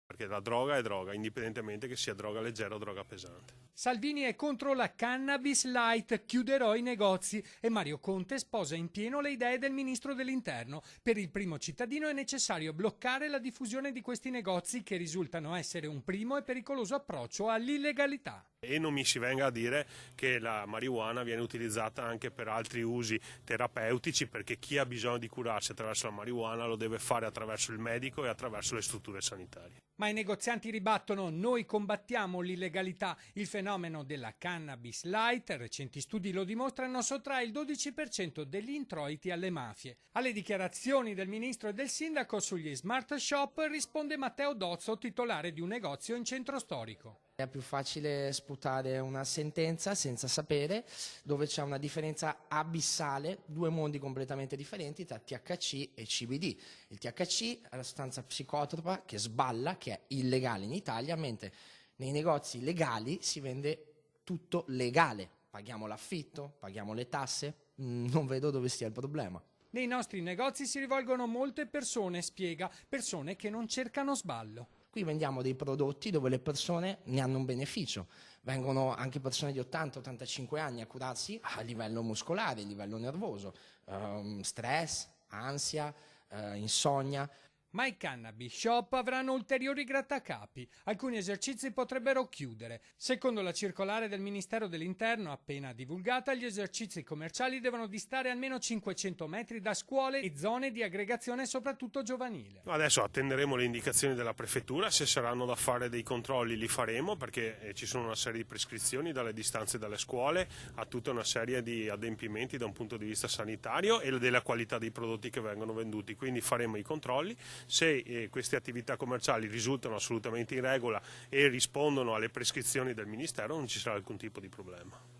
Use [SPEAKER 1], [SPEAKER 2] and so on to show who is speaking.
[SPEAKER 1] Perché la droga è droga, indipendentemente che sia droga leggera o droga pesante.
[SPEAKER 2] Salvini è contro la cannabis light, chiuderò i negozi, e Mario Conte sposa in pieno le idee del ministro dell'Interno. Per il primo cittadino è necessario bloccare la diffusione di questi negozi che risultano essere un primo e pericoloso approccio all'illegalità.
[SPEAKER 1] E non mi si venga a dire che la marijuana viene utilizzata anche per altri usi terapeutici, perché chi ha bisogno di curarsi attraverso la marijuana lo deve fare attraverso il medico e attraverso le strutture sanitarie.
[SPEAKER 2] Ma i negozianti ribattono: noi combattiamo l'illegalità. Il fenomeno della cannabis light, recenti studi lo dimostrano, sottrae il 12% degli introiti alle mafie. Alle dichiarazioni del ministro e del sindaco sugli smart shop risponde Matteo Dozzo, titolare di un negozio in centro storico.
[SPEAKER 3] È più facile sputare una sentenza senza sapere, dove c'è una differenza abissale, due mondi completamente differenti tra THC e CBD. Il THC è la sostanza psicotropa che sballa, che è illegale in Italia, mentre nei negozi legali si vende tutto legale. Paghiamo l'affitto, paghiamo le tasse, non vedo dove stia il problema.
[SPEAKER 2] Nei nostri negozi si rivolgono molte persone, spiega, persone che non cercano sballo.
[SPEAKER 3] Qui vendiamo dei prodotti dove le persone ne hanno un beneficio. Vengono anche persone di 80-85 anni a curarsi a livello muscolare, a livello nervoso, stress, ansia, insonnia.
[SPEAKER 2] Ma i cannabis shop avranno ulteriori grattacapi. Alcuni esercizi potrebbero chiudere. Secondo la circolare del Ministero dell'Interno appena divulgata, gli esercizi commerciali devono distare almeno 500 metri da scuole e zone di aggregazione, soprattutto giovanile.
[SPEAKER 1] Adesso attenderemo le indicazioni della prefettura, se saranno da fare dei controlli li faremo, perché ci sono una serie di prescrizioni dalle distanze dalle scuole a tutta una serie di adempimenti da un punto di vista sanitario e della qualità dei prodotti che vengono venduti, quindi faremo i controlli. Se queste attività commerciali risultano assolutamente in regola e rispondono alle prescrizioni del Ministero, non ci sarà alcun tipo di problema.